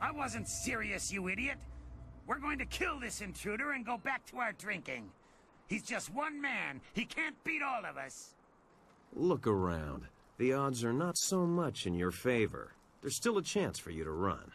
I wasn't serious, you idiot. We're going to kill this intruder and go back to our drinking. He's just one man. He can't beat all of us. Look around. The odds are not so much in your favor. There's still a chance for you to run.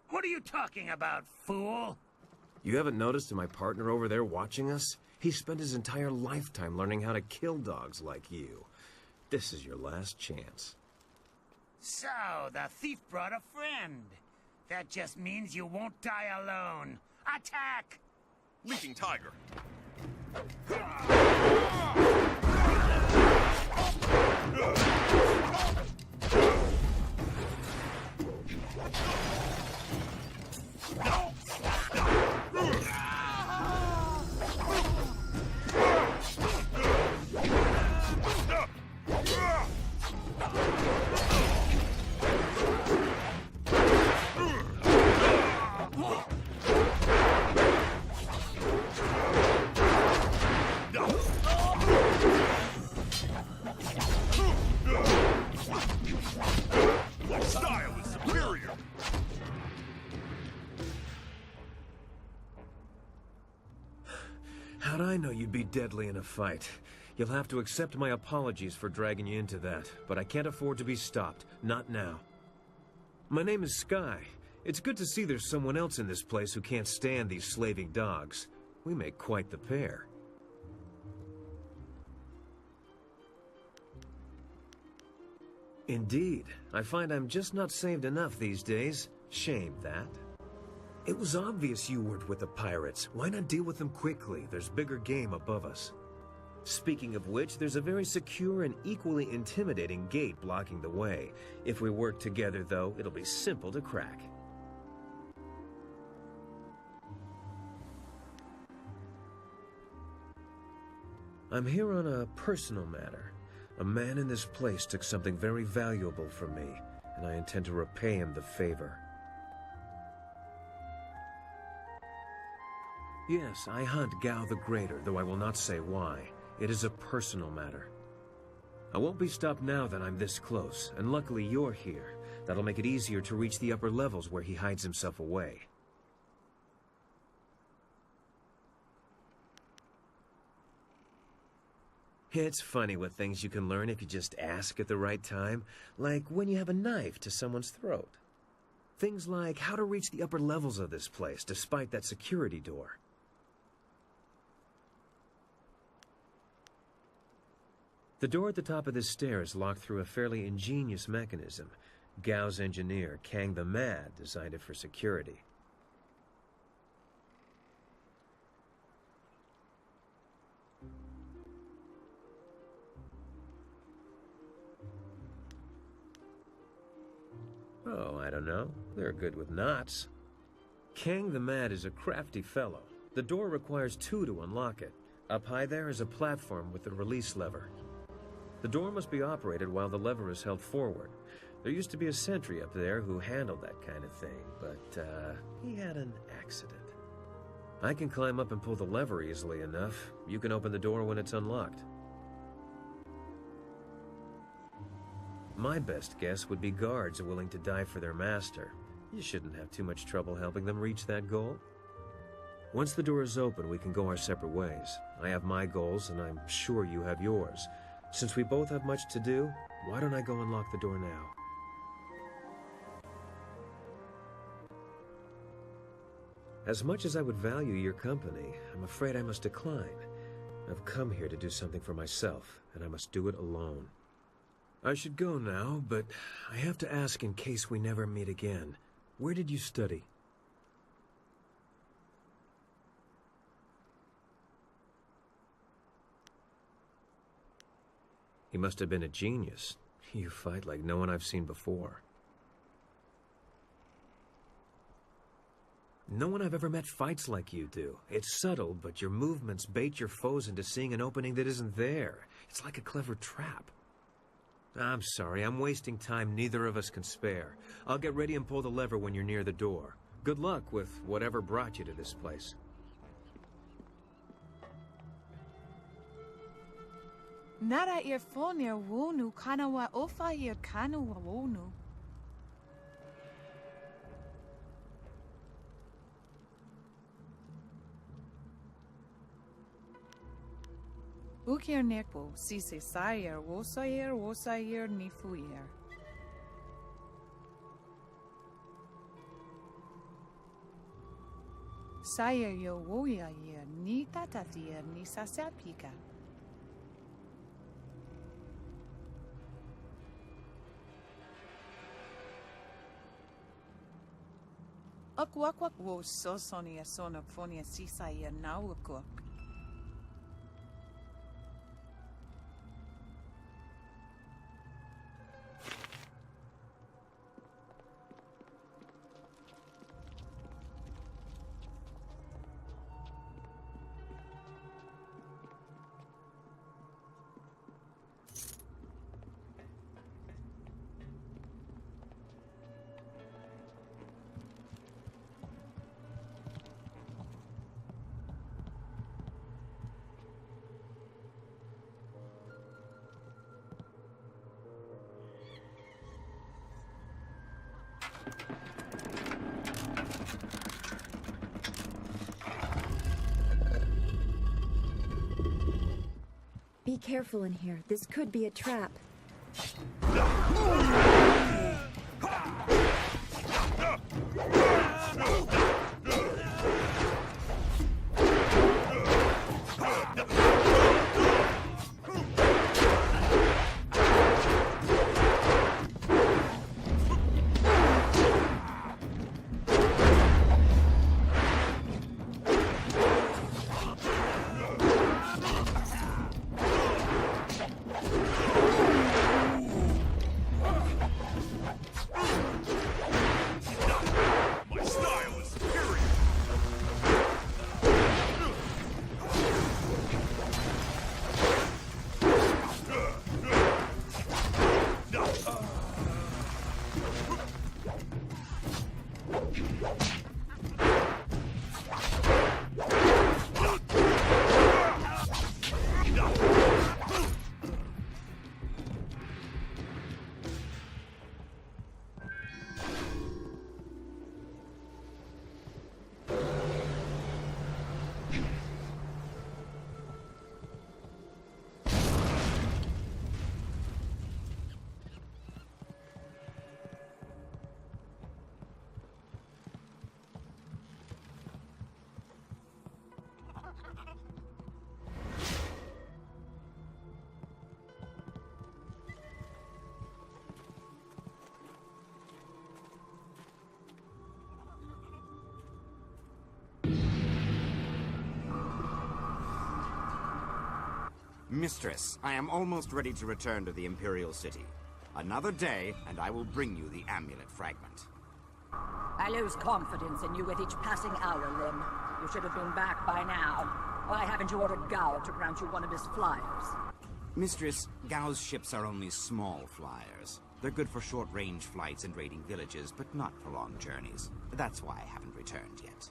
What are you talking about, fool? You haven't noticed my partner over there watching us? He spent his entire lifetime learning how to kill dogs like you. This is your last chance. So, the thief brought a friend. That just means you won't die alone. Attack! Leaping Tiger. Style is superior. How'd I know you'd be deadly in a fight? You'll have to accept my apologies for dragging you into that, but I can't afford to be stopped. Not now. My name is Sky. It's good to see there's someone else in this place who can't stand these slaving dogs. We make quite the pair. Indeed. I find I'm just not saved enough these days. Shame, that. It was obvious you weren't with the pirates. Why not deal with them quickly? There's bigger game above us. Speaking of which, there's a very secure and equally intimidating gate blocking the way. If we work together, though, it'll be simple to crack. I'm here on a personal matter. A man in this place took something very valuable from me, and I intend to repay him the favor. Yes, I hunt Gao the Greater, though I will not say why. It is a personal matter. I won't be stopped now that I'm this close, and luckily you're here. That'll make it easier to reach the upper levels where he hides himself away. It's funny what things you can learn if you just ask at the right time, like when you have a knife to someone's throat. Things like how to reach the upper levels of this place despite that security door. The door at the top of this stair is locked through a fairly ingenious mechanism. Gao's engineer, Kang the Mad, designed it for security. Oh, I don't know. They're good with knots. Kang the Mad is a crafty fellow. The door requires two to unlock it. Up high there is a platform with a release lever. The door must be operated while the lever is held forward. There used to be a sentry up there who handled that kind of thing, but he had an accident. I can climb up and pull the lever easily enough. You can open the door when it's unlocked. My best guess would be guards willing to die for their master. You shouldn't have too much trouble helping them reach that goal. Once the door is open, we can go our separate ways. I have my goals, and I'm sure you have yours. Since we both have much to do, why don't I go unlock the door now? As much as I would value your company, I'm afraid I must decline. I've come here to do something for myself, and I must do it alone. I should go now, but I have to ask in case we never meet again. Where did you study? He must have been a genius. You fight like no one I've seen before. No one I've ever met fights like you do. It's subtle, but your movements bait your foes into seeing an opening that isn't there. It's like a clever trap. I'm sorry, I'm wasting time neither of us can spare. I'll get ready and pull the lever when you're near the door. Good luck with whatever brought you to this place. Nara earphone wonu kana wa ofa kanu wa wonu. Ukir nekbo, sise sayer, wosayer, nifuyer. Sayer yo woya yer, ni tatatier, ni sasapika. Akwakwak wo sosonia sonophonia sisayer nawakok. Be careful in here. This could be a trap. Mistress, I am almost ready to return to the Imperial City. Another day, and I will bring you the amulet fragment. I lose confidence in you with each passing hour, Lim. You should have been back by now. Why haven't you ordered Gao to grant you one of his flyers? Mistress, Gao's ships are only small flyers. They're good for short-range flights and raiding villages, but not for long journeys. That's why I haven't returned yet.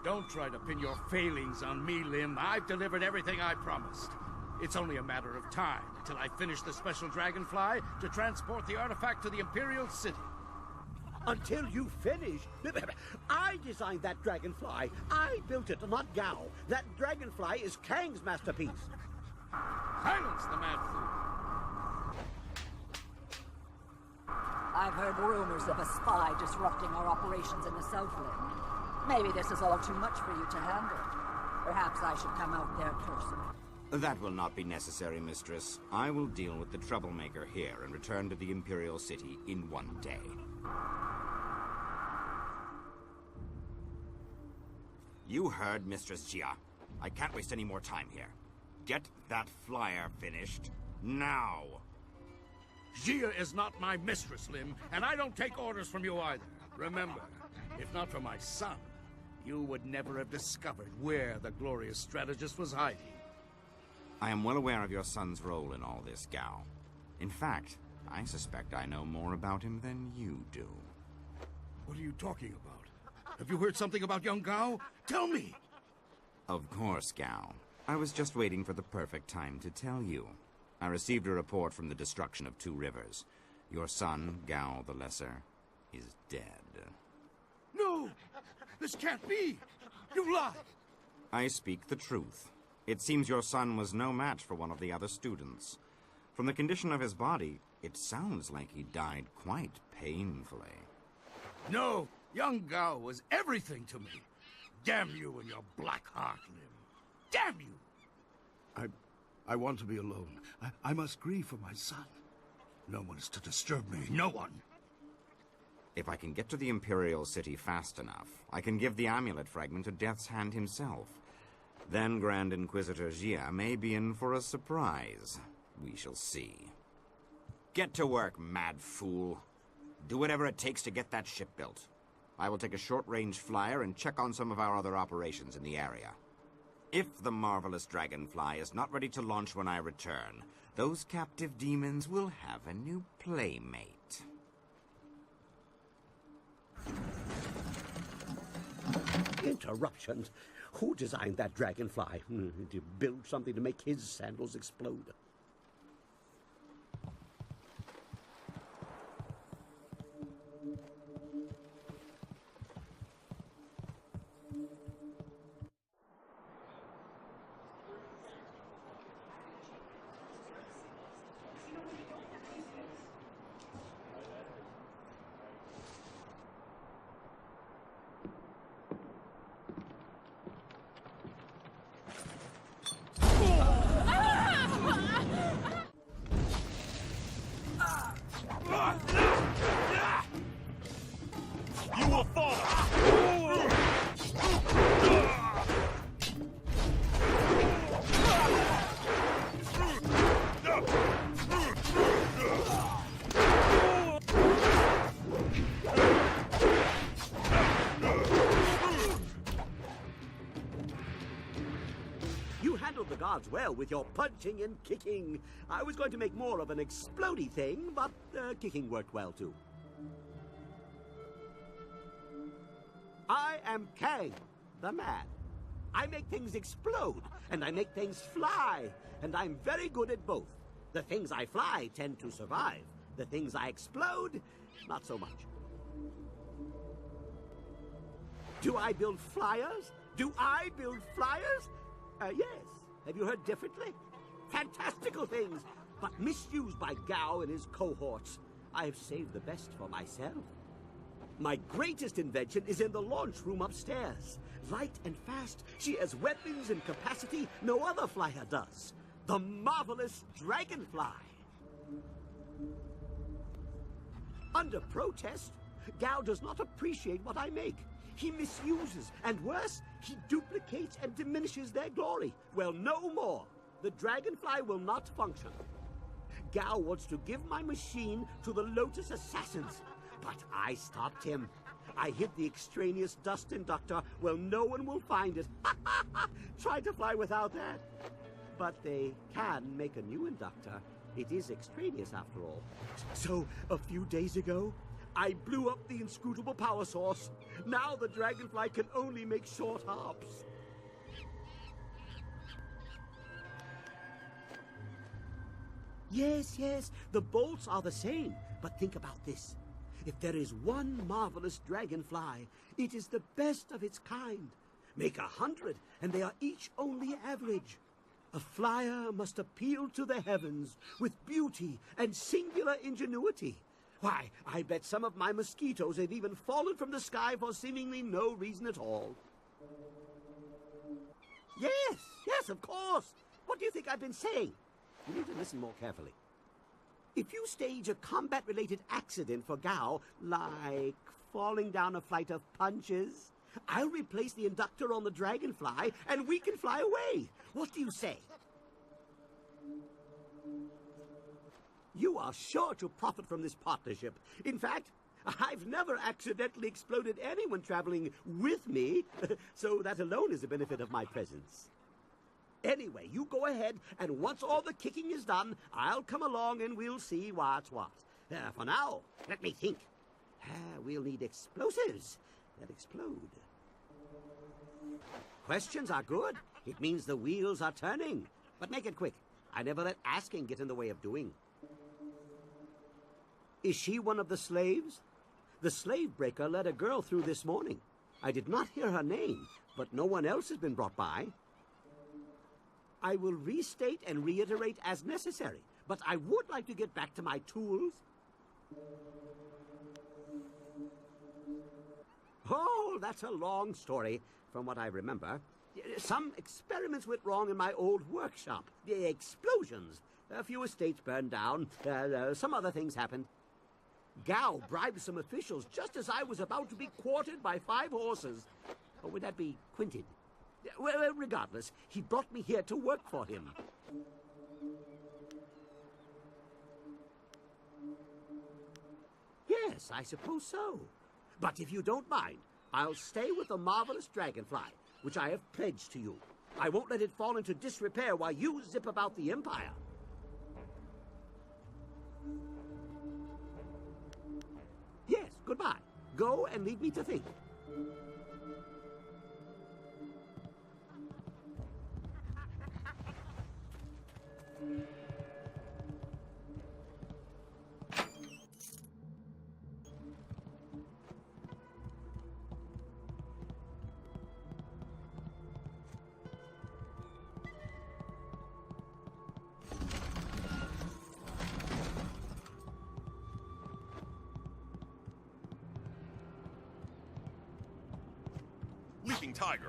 Don't try to pin your failings on me, Lim. I've delivered everything I promised. It's only a matter of time until I finish the special dragonfly to transport the artifact to the Imperial City. Until you finish? I designed that dragonfly. I built it, not Gao. That dragonfly is Kang's masterpiece. Silence the mad fool! I've heard rumors of a spy disrupting our operations in the Southland. Maybe this is all too much for you to handle. Perhaps I should come out there personally. That will not be necessary, Mistress. I will deal with the troublemaker here and return to the Imperial City in one day. You heard Mistress Jia. I can't waste any more time here. Get that flyer finished now. Jia is not my mistress, Lim, and I don't take orders from you either. Remember, if not for my son, you would never have discovered where the glorious strategist was hiding. I am well aware of your son's role in all this, Gao. In fact, I suspect I know more about him than you do. What are you talking about? Have you heard something about young Gao? Tell me! Of course, Gao. I was just waiting for the perfect time to tell you. I received a report from the destruction of 2 rivers. Your son, Gao the Lesser, is dead. No! This can't be! You lie! I speak the truth. It seems your son was no match for one of the other students. From the condition of his body, it sounds like he died quite painfully. No, young Gao was everything to me. Damn you and your black heart, Lim. Damn you! I want to be alone. I must grieve for my son. No one is to disturb me, no one. If I can get to the Imperial City fast enough, I can give the amulet fragment to Death's Hand himself. Then Grand Inquisitor Jia may be in for a surprise. We shall see. Get to work, mad fool. Do whatever it takes to get that ship built. I will take a short-range flyer and check on some of our other operations in the area. If the marvelous dragonfly is not ready to launch when I return, those captive demons will have a new playmate. Interruptions? Who designed that dragonfly? Did you build something to make his sandals explode? You will fall! You handled the guards well with your punching and kicking. I was going to make more of an explodey thing, but kicking worked well too. I am Kang, the man. I make things explode, and I make things fly, and I'm very good at both. The things I fly tend to survive. The things I explode, not so much. Do I build flyers? Do I build flyers? Yes. Have you heard differently? Fantastical things, but misused by Gao and his cohorts. I have saved the best for myself. My greatest invention is in the launch room upstairs. Light and fast, she has weapons and capacity no other flyer does. The marvelous dragonfly. Under protest, Gao does not appreciate what I make. He misuses, and worse, he duplicates and diminishes their glory. Well, no more. The dragonfly will not function. Gao wants to give my machine to the Lotus Assassins, but I stopped him. I hid the extraneous dust inductor. Well, no one will find it. Try to fly without that. But they can make a new inductor. It is extraneous after all. So, a few days ago, I blew up the inscrutable power source. Now the dragonfly can only make short hops. Yes, the bolts are the same. But think about this. If there is one marvelous dragonfly, it is the best of its kind. Make 100, and they are each only average. A flyer must appeal to the heavens with beauty and singular ingenuity. Why, I bet some of my mosquitoes have even fallen from the sky for seemingly no reason at all. Yes, of course. What do you think I've been saying? You need to listen more carefully. If you stage a combat-related accident for Gao, like falling down a flight of punches, I'll replace the inductor on the dragonfly, and we can fly away. What do you say? You are sure to profit from this partnership. In fact, I've never accidentally exploded anyone traveling with me, so that alone is a benefit of my presence. Anyway, you go ahead, and once all the kicking is done, I'll come along and we'll see what's what. For now, let me think. We'll need explosives that explode. Questions are good. It means the wheels are turning. But make it quick. I never let asking get in the way of doing. Is she one of the slaves? The slave breaker let a girl through this morning. I did not hear her name, but no one else has been brought by. I will restate and reiterate as necessary, but I would like to get back to my tools. Oh, that's a long story, from what I remember. Some experiments went wrong in my old workshop. The explosions. A few estates burned down. Some other things happened. Gao bribed some officials just as I was about to be quartered by 5 horses. Or would that be quinted? Well, regardless, he brought me here to work for him. Yes, I suppose so. But if you don't mind, I'll stay with the marvelous dragonfly, which I have pledged to you. I won't let it fall into disrepair while you zip about the Empire. Yes, goodbye. Go and leave me to think. Leaping tiger.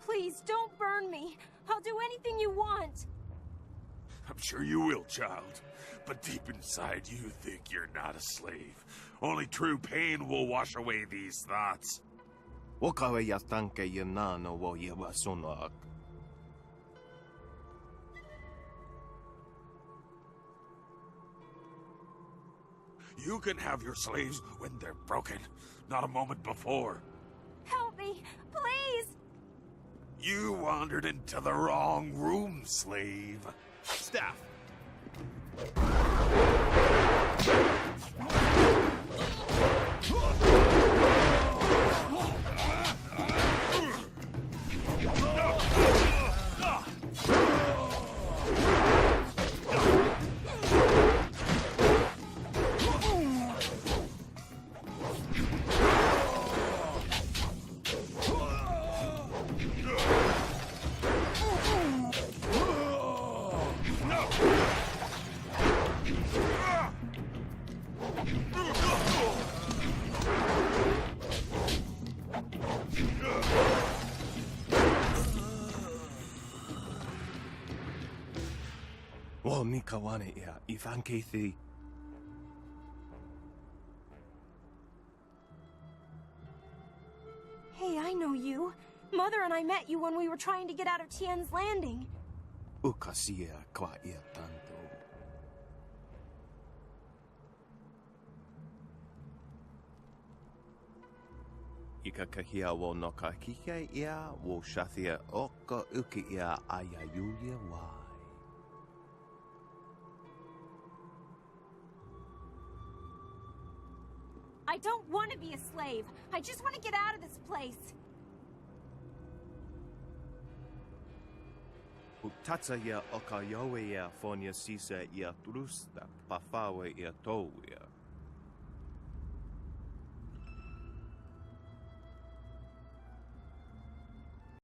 Please, don't burn me. I'll do anything you want. I'm sure you will, child. But deep inside, you think you're not a slave. Only true pain will wash away these thoughts. You can have your slaves when they're broken, not a moment before. Help me, please! You wandered into the wrong room, slave. Staff. Hey, I know you. Mother and I met you when we were trying to get out of Tian's Landing. Ikakahia wo no kakike ia wo shathia oka uki ia ayayulia wai. I don't want to be a slave. I just want to get out of this place. Utatsa ia oka yoe ia fonia sisa ia trusta pafawe ia toia.